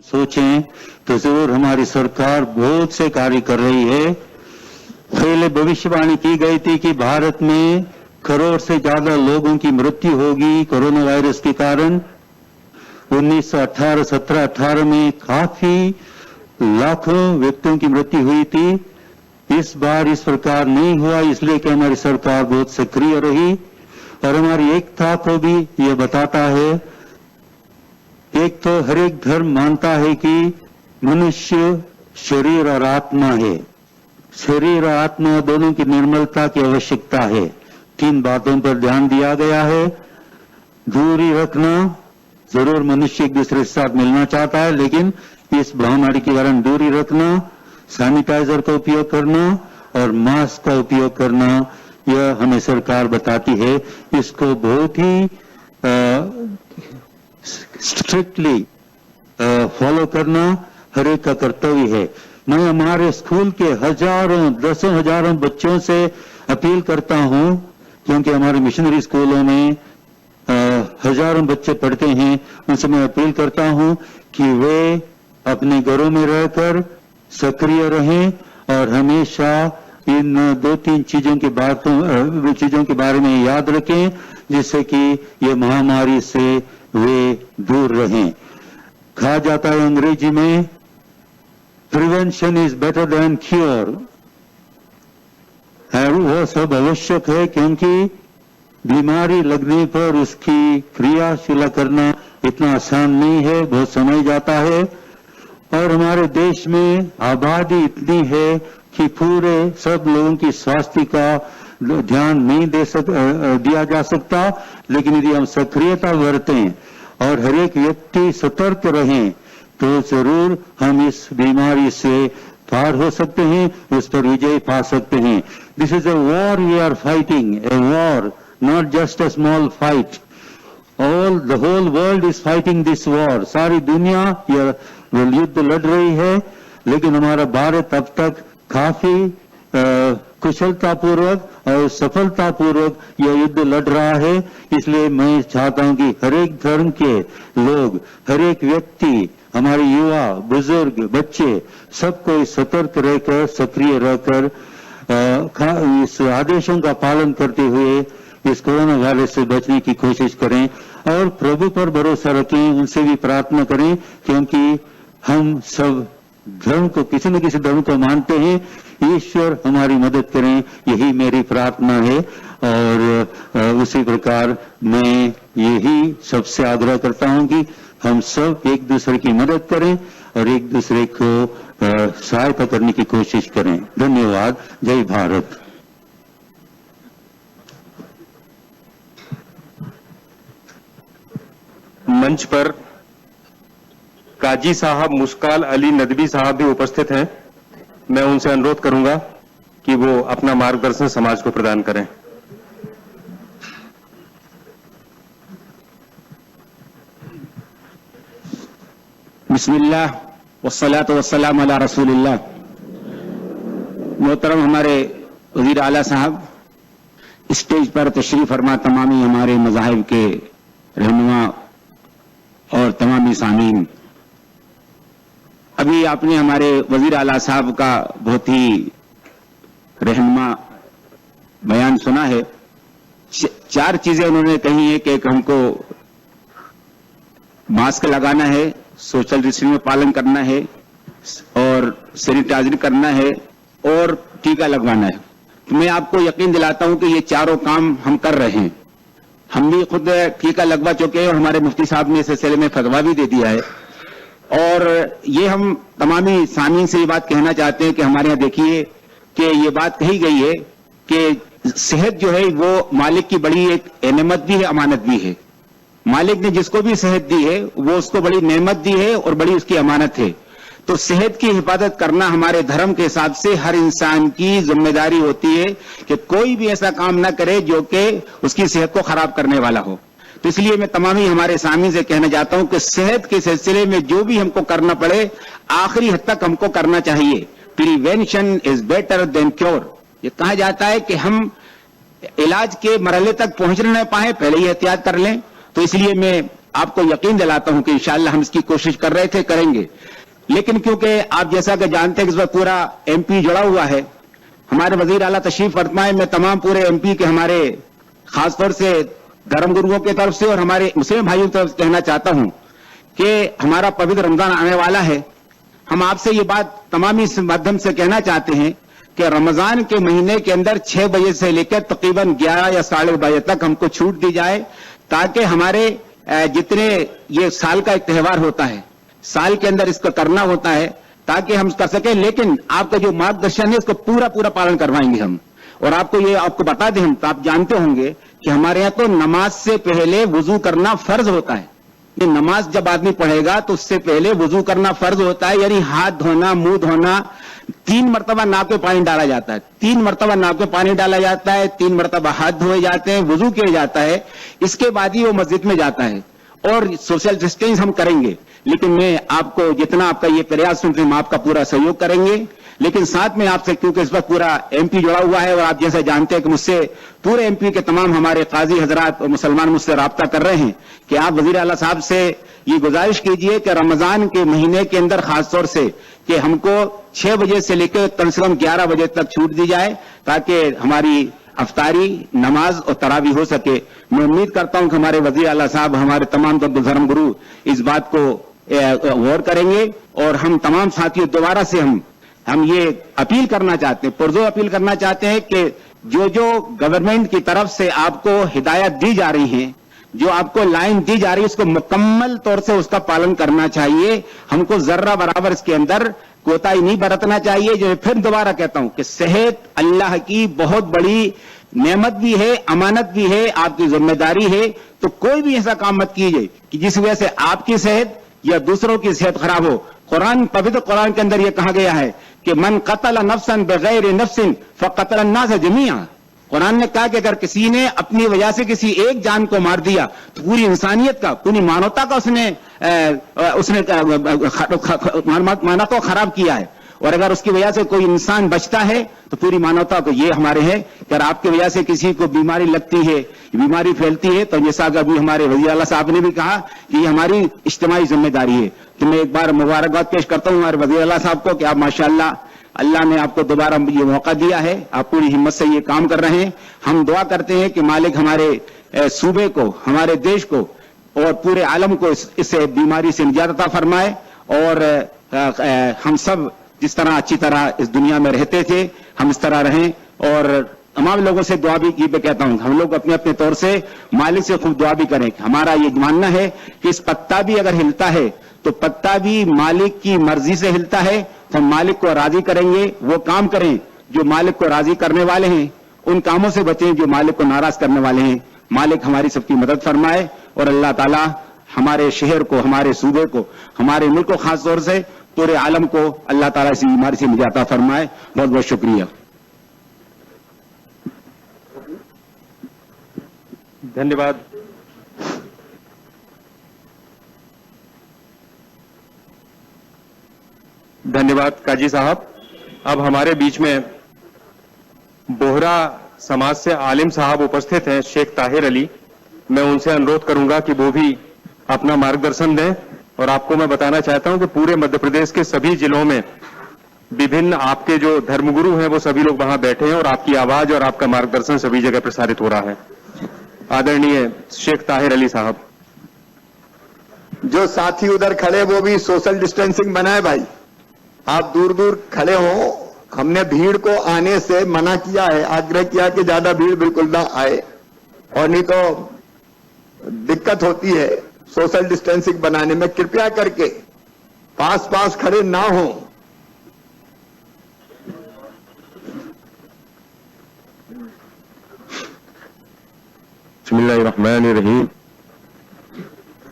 सोचें तो जरूर हमारी सरकार बहुत से कार्य कर रही है। पहले भविष्यवाणी की गई थी कि भारत में करोड़ से ज्यादा लोगों की मृत्यु होगी कोरोना वायरस के कारण। 1918, 17, 18 में काफी लाखों व्यक्तियों की मृत्यु हुई थी। इस बार इस प्रकार नहीं हुआ, इसलिए कि हमारी सरकार बहुत सक्रिय रही और हमारी एकता को भी यह बताता है। एक तो हर एक धर्म मानता है कि मनुष्य शरीर और आत्मा है, शरीर और आत्मा दोनों की निर्मलता की आवश्यकता है। 3 बातों पर ध्यान दिया गया है। दूरी रखना, जरूर मनुष्य एक दूसरे के साथ मिलना चाहता है, लेकिन इस महामारी के कारण दूरी रखना, सैनिटाइजर का उपयोग करना और मास्क का उपयोग करना, यह हमें सरकार बताती है। इसको बहुत ही स्ट्रिक्टली फॉलो करना हर एक का कर्तव्य है। मैं हमारे स्कूल के हजारों, दसों हजारों बच्चों से अपील करता हूं, क्योंकि हमारे मिशनरी स्कूलों में हजारों बच्चे पढ़ते हैं। उनसे मैं अपील करता हूं कि वे अपने घरों में रहकर सक्रिय रहें और हमेशा इन 2-3 चीजों के बारे में याद रखें, जिससे कि ये महामारी से वे दूर रहें। कहा जाता है अंग्रेजी में, prevention is better than cure. वो सब आवश्यक है, क्योंकि बीमारी लगने पर उसकी क्रियाशीला करना इतना आसान नहीं है, बहुत समय जाता है। और हमारे देश में आबादी इतनी है कि पूरे सब लोगों की स्वास्थ्य का ध्यान नहीं दिया जा सकता, लेकिन यदि हम सक्रियता बरतें और हर एक व्यक्ति सतर्क रहें तो जरूर हम इस बीमारी से पार हो सकते हैं, उस पर विजय पा सकते हैं। This is a war we are fighting, a war, not just a small fight. The whole world is fighting this war. सारी दुनिया यह युद्ध लड़ रही है, लेकिन हमारा भारत अब तक काफी कुशलतापूर्वक और सफलतापूर्वक यह युद्ध लड़ रहा है। इसलिए मैं चाहता हूं कि हर एक धर्म के लोग, हर एक व्यक्ति, हमारे युवा, बुजुर्ग, बच्चे, सबको सतर्क रहकर, सक्रिय रहकर इस आदेशों का पालन करते हुए इस कोरोना वायरस से बचने की कोशिश करें और प्रभु पर भरोसा रखें, उनसे भी प्रार्थना करें, क्योंकि हम सब धर्म को, किसी न किसी धर्म को मानते हैं। ईश्वर हमारी मदद करें, यही मेरी प्रार्थना है। और उसी प्रकार मैं यही सबसे आग्रह करता हूं कि हम सब एक दूसरे की मदद करें और एक दूसरे को सहायता करने की कोशिश करें। धन्यवाद। जय भारत। मंच पर काजी साहब मुश्काल अली नदवी साहब भी उपस्थित हैं। मैं उनसे अनुरोध करूंगा कि वो अपना मार्गदर्शन समाज को प्रदान करें। बिस्मिल्लाह वस्सलातु वस्सलाम अला रसूलिल्लाह। मोहतरम हमारे वजीर आला साहब, स्टेज पर तशरीफ फरमा तमामी हमारे मज़ाहिब के रहनुमा और तमामी सामीन, अभी आपने हमारे वजीर आला साहब का बहुत ही रहनुमा बयान सुना है। 4 चीजें उन्होंने कही है कि एक हमको मास्क लगाना है, सोशल डिस्टेंस में पालन करना है और सैनिटाइजर करना है और टीका लगवाना है। तो मैं आपको यकीन दिलाता हूं कि ये चारों काम हम कर रहे हैं। हम भी खुद टीका लगवा चुके हैं और हमारे मुफ्ती साहब ने इस सिलसिले में फतवा भी दे दिया है। और ये हम तमामी सामीन से ये बात कहना चाहते हैं कि हमारे यहाँ देखिए कि ये बात कही गई है कि सेहत जो है वो मालिक की बड़ी एक नेमत भी है, अमानत भी है। मालिक ने जिसको भी सेहत दी है वो उसको बड़ी नेमत दी है और बड़ी उसकी अमानत है। तो सेहत की हिफाजत करना हमारे धर्म के हिसाब से हर इंसान की जिम्मेदारी होती है कि कोई भी ऐसा काम ना करे जो कि उसकी सेहत को खराब करने वाला हो। तो इसलिए मैं तमामी हमारे सामने से कहना चाहता हूं कि सेहत के सिलसिले में जो भी हमको करना पड़े, आखिरी हद तक हमको करना चाहिए। Prevention is better than cure. ये कहा जाता है कि हम इलाज के मरहले तक पहुंच न पाए, पहले ही एहतियात कर लें। तो इसलिए मैं आपको यकीन दिलाता हूं कि इंशाअल्लाह हम इसकी कोशिश कर रहे थे, करेंगे। लेकिन क्योंकि आप जैसा कि जानते हैं कि इस वक्त पूरा एमपी जुड़ा हुआ है, हमारे वजीर आला तशरीफ फरमाए, मैं तमाम पूरे एमपी के हमारे खासतौर से धर्मगुरुओं की तरफ से और हमारे मुस्लिम भाइयों की तरफ से कहना चाहता हूं कि हमारा पवित्र रमजान आने वाला है। हम आपसे ये बात तमाम इस माध्यम से कहना चाहते हैं कि रमजान के महीने के अंदर 6 बजे से लेकर तकरीबन 11 या 12:30 बजे तक हमको छूट दी जाए, ताकि हमारे जितने ये साल का एक त्यौहार होता है, साल के अंदर इसको करना होता है, ताकि हम कर सकें। लेकिन आपका जो मार्गदर्शन है इसको पूरा पूरा पालन करवाएंगे हम। और आपको बता दें, हम तो आप जानते होंगे कि हमारे यहाँ तो नमाज से पहले वुजू करना फर्ज होता है। ये नमाज जब आदमी पढ़ेगा तो उससे पहले वुजू करना फर्ज होता है, यानी हाथ धोना, मुंह धोना, 3 मरतबा नाक पे पानी डाला जाता है, 3 मरतबा नाक पे पानी डाला जाता है, 3 मरतबा हाथ धोए जाते हैं, वुजू किया जाता है। इसके बाद ही वो मस्जिद में जाता है और सोशल डिस्टेंस हम करेंगे। लेकिन मैं आपको जितना आपका ये प्रयास सुनते हम आपका पूरा सहयोग करेंगे। लेकिन साथ में आपसे, क्योंकि इस वक्त पूरा एमपी जुड़ा हुआ है और आप जैसे जानते हैं कि मुझसे पूरे एमपी के तमाम हमारे काजी हजरात और मुसलमान मुझसे राब्ता कर रहे हैं कि आप वजीर आला साहब से ये गुजारिश कीजिए कि रमजान के महीने के अंदर खासतौर से कि हमको 6 बजे से लेकर कम से कम 11 बजे तक छूट दी जाए, ताकि हमारी अफ्तारी, नमाज और तरावी हो सके। मैं उम्मीद करता हूं कि हमारे वजीर आला साहब, हमारे तमाम धर्म गुरु इस बात को गौर करेंगे। और हम तमाम साथियों दोबारा से हम ये अपील करना चाहते हैं, पुरजोर अपील करना चाहते हैं कि जो गवर्नमेंट की तरफ से आपको हिदायत दी जा रही है, जो आपको लाइन दी जा रही है, उसको मुकम्मल तौर से उसका पालन करना चाहिए। हमको जर्रा बराबर इसके अंदर कोताही नहीं बरतना चाहिए। जो फिर दोबारा कहता हूं कि सेहत अल्लाह की बहुत बड़ी नेमत भी है, अमानत भी है, आपकी जिम्मेदारी है। तो कोई भी ऐसा काम मत कीजिए कि जिस वजह से आपकी सेहत या दूसरों की सेहत खराब हो। कुरान, पवित्र कुरान के अंदर यह कहा गया है कि मन कतल नफ्सन बगैर नफ्सिन फकतल अन्नास जमीआ। कुरान ने कहा कि अगर किसी ने अपनी वजह से किसी एक जान को मार दिया तो पूरी इंसानियत का, पूरी मानवता का उसने मानवता को खराब किया है। और अगर उसकी वजह से कोई इंसान बचता है तो पूरी मानवता को ये हमारे है कि अगर आपकी वजह से किसी को बीमारी लगती है, बीमारी फैलती है, तो जैसा कि अभी हमारे वज़ीर आला साहब ने भी कहा कि ये हमारी इज्तिमाई जिम्मेदारी है। तो मैं एक बार मुबारकबाद पेश करता हूं हमारे वज़ीर आला साहब को कि आप माशाअल्लाह, अल्लाह ने आपको दोबारा ये मौका दिया है, आप पूरी हिम्मत से ये काम कर रहे हैं। हम दुआ करते हैं कि मालिक हमारे सूबे को, हमारे देश को और पूरे आलम को इस बीमारी से निजात अता फरमाए। और हम सब जिस तरह अच्छी तरह इस दुनिया में रहते थे, हम इस तरह रहें। और तमाम लोगों से दुआ भी की मैं कहता हूं, हम लोग अपने अपने तौर से मालिक से खूब दुआ भी करें। हमारा ये मानना है कि इस पत्ता भी अगर हिलता है तो पत्ता भी मालिक की मर्जी से हिलता है। तो हम मालिक को राजी करेंगे, वो काम करें जो मालिक को राजी करने वाले हैं, उन कामों से बचें जो मालिक को नाराज करने वाले हैं। मालिक हमारी सबकी मदद फरमाए और अल्लाह ताला हमारे शहर को, हमारे सूबे को, हमारे मुल्क को, खास तौर से पूरे आलम को अल्लाह ताला इस बीमारी से निजात अता फरमाए। बहुत बहुत शुक्रिया। धन्यवाद। धन्यवाद काजी साहब। अब हमारे बीच में बोहरा समाज से आलिम साहब उपस्थित हैं, शेख ताहिर अली। मैं उनसे अनुरोध करूंगा कि वो भी अपना मार्गदर्शन दें। और आपको मैं बताना चाहता हूं कि पूरे मध्य प्रदेश के सभी जिलों में विभिन्न आपके जो धर्मगुरु हैं वो सभी लोग वहां बैठे हैं और आपकी आवाज और आपका मार्गदर्शन सभी जगह प्रसारित हो रहा है। आदरणीय शेख ताहिर अली साहब। जो साथी उधर खड़े वो भी सोशल डिस्टेंसिंग बनाए भाई, आप दूर दूर खड़े हो। हमने भीड़ को आने से मना किया है, आग्रह किया कि ज्यादा भीड़ बिल्कुल ना आए, और नहीं तो दिक्कत होती है सोशल डिस्टेंसिंग बनाने में। कृपया करके पास पास खड़े ना हो। बिस्मिल्लाहिर्रहमानिर्रहीम।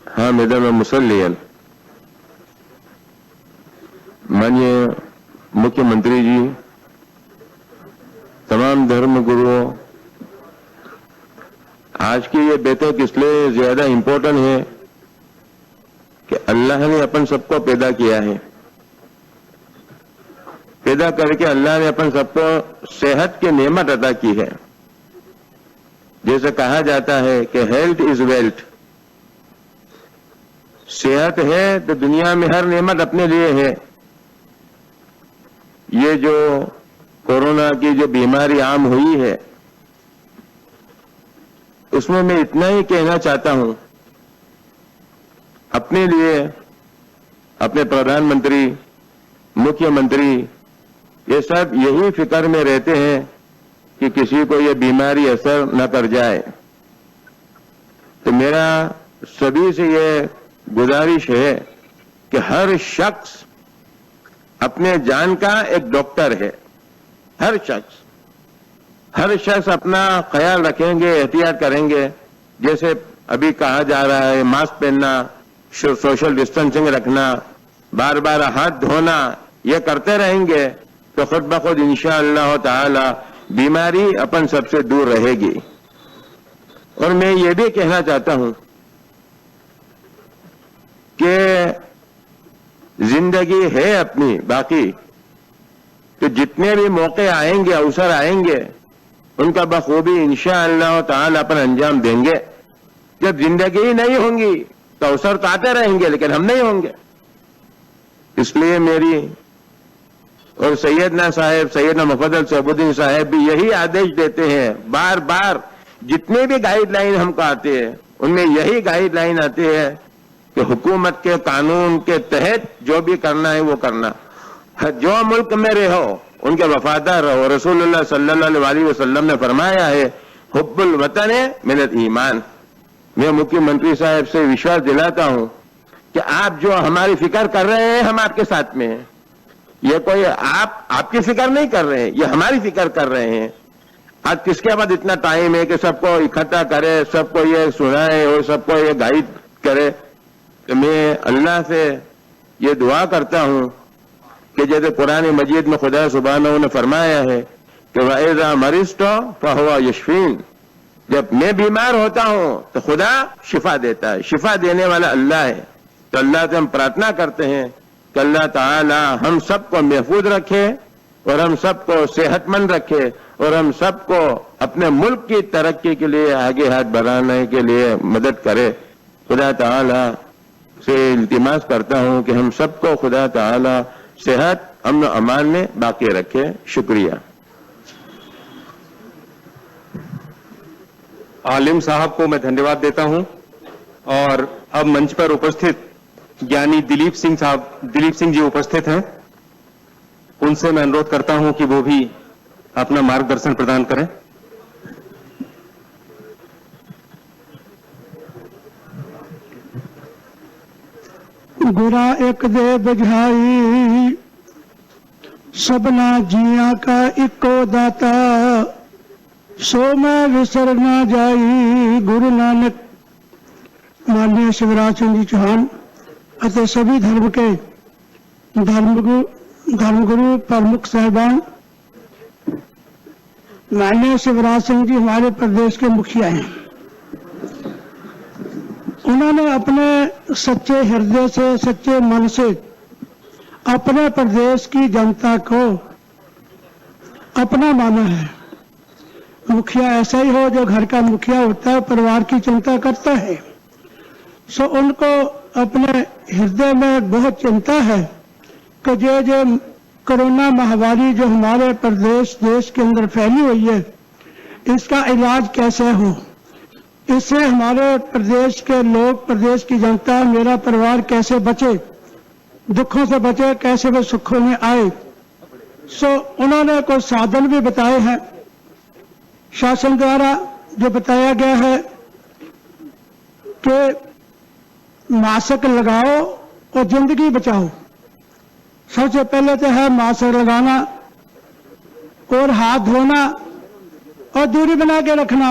हामिदन व मुसल्लियन। माननीय मुख्यमंत्री जी, तमाम धर्म गुरुओं, आज की ये बैठक इसलिए ज्यादा इंपॉर्टेंट है कि अल्लाह ने अपन सबको पैदा किया है। पैदा करके अल्लाह ने अपन सबको सेहत की नेमत अता की है। जैसे कहा जाता है कि हेल्थ इज वेल्थ, सेहत है तो दुनिया में हर नेमत अपने लिए है। ये जो कोरोना की जो बीमारी आम हुई है, उसमें मैं इतना ही कहना चाहता हूं, अपने लिए अपने प्रधानमंत्री, मुख्यमंत्री ये सब यही फिक्र में रहते हैं कि किसी को ये बीमारी असर न कर जाए। तो मेरा सभी से ये गुजारिश है कि हर शख्स अपने जान का एक डॉक्टर है। हर शख्स अपना ख्याल रखेंगे, एहतियात करेंगे। जैसे अभी कहा जा रहा है मास्क पहनना, सोशल डिस्टेंसिंग रखना, बार बार हाथ धोना, ये करते रहेंगे तो खुद ब खुद इंशाअल्लाह ताला बीमारी अपन सबसे दूर रहेगी। और मैं ये भी कहना चाहता हूं कि जिंदगी है अपनी बाकी, तो जितने भी मौके आएंगे, अवसर आएंगे, उनका बखूबी इंशाअल्लाह ताला अपन अंजाम देंगे। जब जिंदगी ही नहीं होंगी तो अवसर तो आते रहेंगे, लेकिन हम नहीं होंगे। इसलिए मेरी और सैयदना मुफद्दल शहबुद्दीन साहब भी यही आदेश देते हैं, बार बार जितने भी गाइडलाइन हमको आते हैं उनमें यही गाइडलाइन आती है कि हुकूमत के कानून के तहत जो भी करना है वो करना। जो मुल्क में रहो उनके वफादार रहो। रसूलुल्लाह सल्लल्लाहु अलैहि वसल्लम ने फरमाया है, हुब्बुल वतन मिनल ईमान। मैं मुख्यमंत्री साहब से विश्वास दिलाता हूं कि आप जो हमारी फिक्र कर रहे हैं, हम आपके साथ में हैं। ये कोई आपकी फिक्र नहीं कर रहे हैं, ये हमारी फिक्र कर रहे हैं। आज किसके बाद इतना टाइम है कि सबको इकट्ठा करे, सबको ये सुनाए और सबको ये गाइड करे। तो मैं अल्लाह से ये दुआ करता हूं कि जैसे कुरान मजीद में खुदा सुब्हानहू ने फरमाया है कि वइज़ा मरिज़्तु फहुवा यशफीन, जब मैं बीमार होता हूं तो खुदा शिफा देता है। शिफा देने वाला अल्लाह है। तो अल्लाह से हम प्रार्थना करते हैं कि अल्लाह ताला हम सबको महफूज रखे और हम सबको सेहतमंद रखे और हम सबको अपने मुल्क की तरक्की के लिए आगे हाथ बढ़ाने के लिए मदद करे। खुदा ताला से इल्तिमास करता हूं कि हम सबको खुदा ताला सेहत, अमन अमान में बाकी रखे। शुक्रिया। आलिम साहब को मैं धन्यवाद देता हूं और अब मंच पर उपस्थित ज्ञानी दिलीप सिंह जी उपस्थित हैं। उनसे मैं अनुरोध करता हूं कि वो भी अपना मार्गदर्शन प्रदान करें। गुरा एक दे बुझाई, सबना जिया का इको दाता, सो मैं विसर ना जाई। गुरु नानक माननीय शिवराज सिंह जी चौहान ਅਤੇ सभी धर्म के धर्मगुरु प्रमुख साहिबान, माननीय शिवराज सिंह जी हमारे प्रदेश के मुखिया हैं। उन्होंने अपने सच्चे हृदय से, सच्चे मन से अपने प्रदेश की जनता को अपना माना है। मुखिया ऐसा ही हो जो घर का मुखिया होता है, परिवार की चिंता करता है। सो उनको अपने हृदय में बहुत चिंता है कि जो कोरोना महामारी जो हमारे प्रदेश देश के अंदर फैली हुई है, इसका इलाज कैसे हो, इससे हमारे प्रदेश के लोग, प्रदेश की जनता, मेरा परिवार कैसे बचे, दुखों से बचे, कैसे वो सुखों में आए। सो उन्होंने कुछ साधन भी बताए हैं शासन द्वारा। जो बताया गया है कि मास्क लगाओ और जिंदगी बचाओ। सबसे पहले तो है मास्क लगाना और हाथ धोना और दूरी बना के रखना।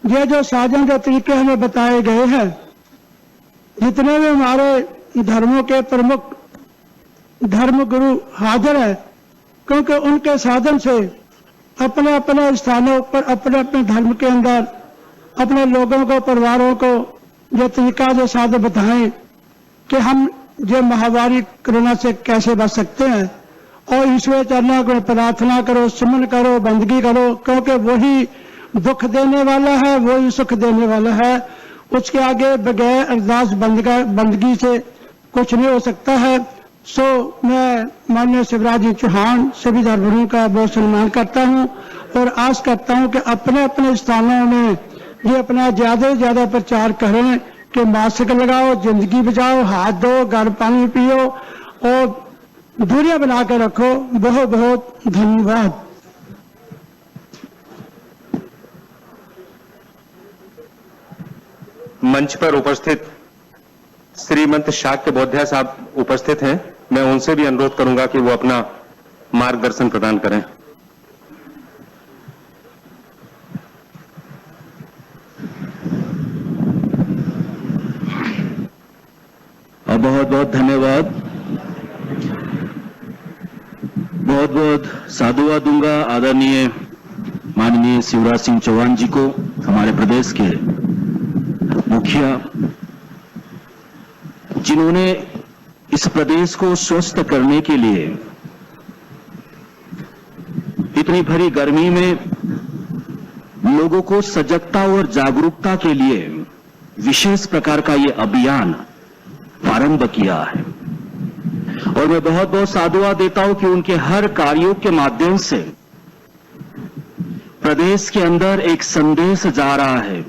ये जो साधन के तरीके हमें बताए गए हैं, जितने भी हमारे धर्मों के प्रमुख धर्मगुरु हाजिर हैं, क्योंकि उनके साधन से अपने अपने स्थानों पर, अपने अपने धर्म के अंदर अपने लोगों को, परिवारों को ये तरीका जो साधन बताएं कि हम ये महामारी कोरोना से कैसे बच सकते हैं। और ईश्वर चरणों को प्रार्थना करो, सुमन करो, बंदगी करो, क्योंकि वही दुख देने वाला है, वही सुख देने वाला है। उसके आगे बगैर अरदास बंदगी से कुछ नहीं हो सकता है। सो मैं माननीय शिवराज जी चौहान सभी धर्मगुरुओं का बहुत सम्मान करता हूं और आस करता हूं कि अपने अपने स्थानों में ये अपना ज्यादा से ज्यादा प्रचार करें कि मास्क लगाओ, जिंदगी बचाओ, हाथ धो, गर्म पानी पियो और दूरियां बना कर रखो। बहुत बहुत धन्यवाद। मंच पर उपस्थित श्रीमंत शाक्य बौद्धिया साहब उपस्थित हैं। मैं उनसे भी अनुरोध करूंगा कि वो अपना मार्गदर्शन प्रदान करें। बहुत बहुत धन्यवाद। बहुत बहुत साधुवाद दूंगा आदरणीय माननीय शिवराज सिंह चौहान जी को, हमारे प्रदेश के मुखिया, जिन्होंने इस प्रदेश को स्वस्थ करने के लिए इतनी भरी गर्मी में लोगों को सजगता और जागरूकता के लिए विशेष प्रकार का ये अभियान प्रारंभ किया है। और मैं बहुत बहुत साधुवाद देता हूं कि उनके हर कार्यों के माध्यम से प्रदेश के अंदर एक संदेश जा रहा है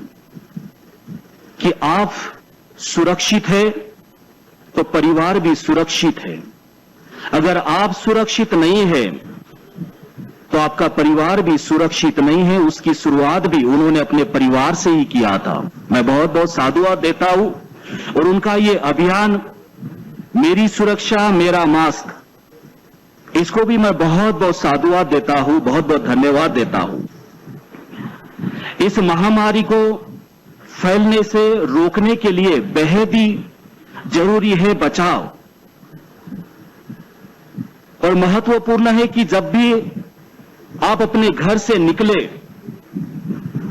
कि आप सुरक्षित है तो परिवार भी सुरक्षित है। अगर आप सुरक्षित नहीं है तो आपका परिवार भी सुरक्षित नहीं है। उसकी शुरुआत भी उन्होंने अपने परिवार से ही किया था। मैं बहुत बहुत साधुवाद देता हूं और उनका ये अभियान मेरी सुरक्षा मेरा मास्क, इसको भी मैं बहुत बहुत साधुवाद देता हूं, बहुत बहुत धन्यवाद देता हूं। इस महामारी को फैलने से रोकने के लिए बेहद ही जरूरी है बचाव। और महत्वपूर्ण है कि जब भी आप अपने घर से निकले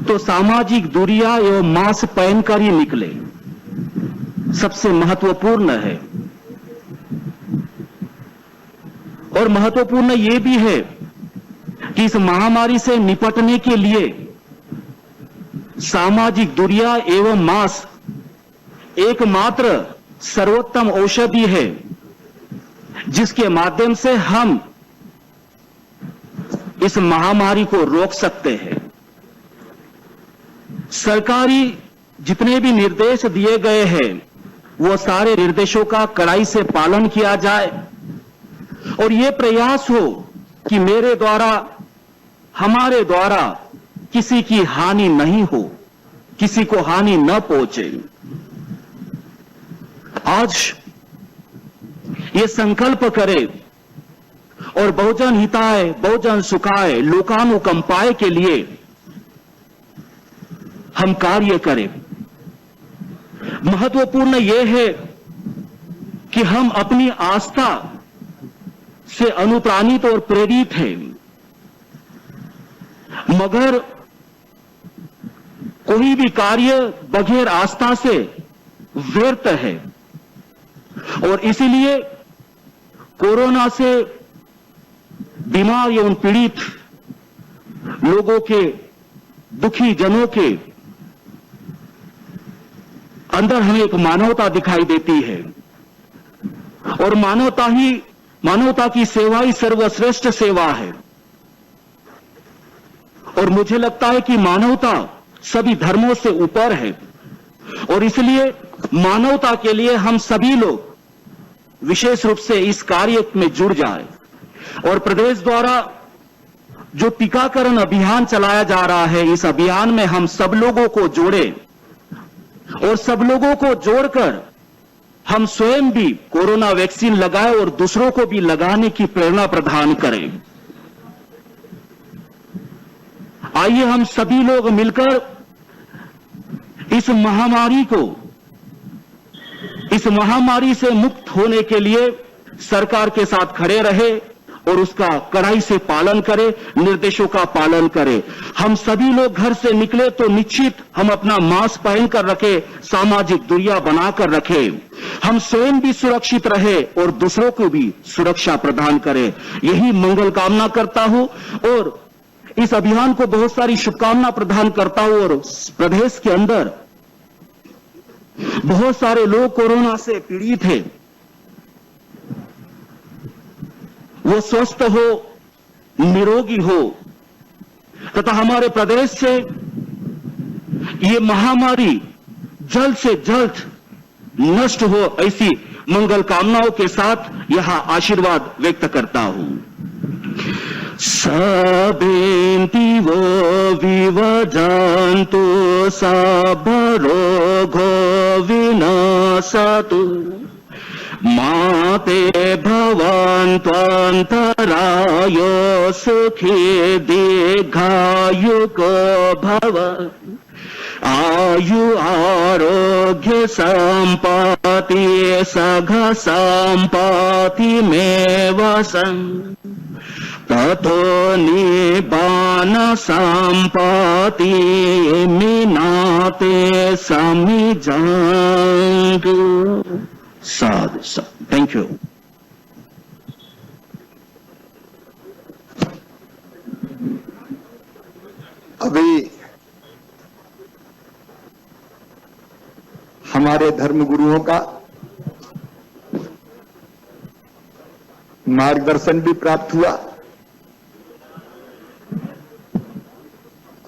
तो सामाजिक दूरियां एवं मास्क पहनकर ही निकले, सबसे महत्वपूर्ण है। और महत्वपूर्ण यह भी है कि इस महामारी से निपटने के लिए सामाजिक दूरियां एवं मास्क एकमात्र सर्वोत्तम औषधि है जिसके माध्यम से हम इस महामारी को रोक सकते हैं। सरकारी जितने भी निर्देश दिए गए हैं वो सारे निर्देशों का कड़ाई से पालन किया जाए और ये प्रयास हो कि मेरे द्वारा हमारे द्वारा किसी की हानि नहीं हो, किसी को हानि न पहुंचे। आज ये संकल्प करें और बहुजन हिताय बहुजन सुखाय लोकानुकंपाय के लिए हम कार्य करें। महत्वपूर्ण यह है कि हम अपनी आस्था से अनुप्राणित और प्रेरित हैं, मगर कोई भी कार्य बगैर आस्था से व्यर्थ है। और इसीलिए कोरोना से बीमार एवं पीड़ित लोगों के, दुखी जनों के अंदर हमें एक मानवता दिखाई देती है और मानवता की सेवा ही सर्वश्रेष्ठ सेवा है। और मुझे लगता है कि मानवता सभी धर्मों से ऊपर है और इसलिए मानवता के लिए हम सभी लोग विशेष रूप से इस कार्य में जुड़ जाए। और प्रदेश द्वारा जो टीकाकरण अभियान चलाया जा रहा है, इस अभियान में हम सब लोगों को जोड़ें और सब लोगों को जोड़कर हम स्वयं भी कोरोना वैक्सीन लगाएं और दूसरों को भी लगाने की प्रेरणा प्रदान करें। आइए हम सभी लोग मिलकर इस महामारी से मुक्त होने के लिए सरकार के साथ खड़े रहे और उसका कड़ाई से पालन करें, निर्देशों का पालन करें। हम सभी लोग घर से निकले तो निश्चित हम अपना मास्क पहनकर रखें, सामाजिक दूरियां बनाकर रखें, हम स्वयं भी सुरक्षित रहे और दूसरों को भी सुरक्षा प्रदान करें। यही मंगल कामना करता हूं और इस अभियान को बहुत सारी शुभकामना प्रदान करता हूं और प्रदेश के अंदर बहुत सारे लोग कोरोना से पीड़ित हैं, वो स्वस्थ हो, निरोगी हो तथा हमारे प्रदेश से ये महामारी जल्द से जल्द नष्ट हो, ऐसी मंगल कामनाओं के साथ यहां आशीर्वाद व्यक्त करता हूं। सबेन्तिवो विवजन्तु सबरोगो विनाशतु माते भवन्त्वन्तरायो सुखी दीर्घायुको भव आयु आरोग्य संपत्ति सघ संपत्ति में वसन् ततो निबान संपत्ति मिनाते समिजन्तु। साधु साधु। Thank you. अभी हमारे धर्म गुरुओं का मार्गदर्शन भी प्राप्त हुआ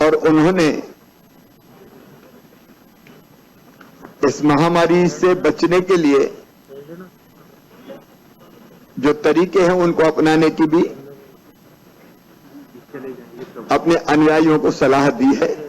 और उन्होंने इस महामारी से बचने के लिए जो तरीके हैं उनको अपनाने की भी अपने अनुयायियों को सलाह दी है।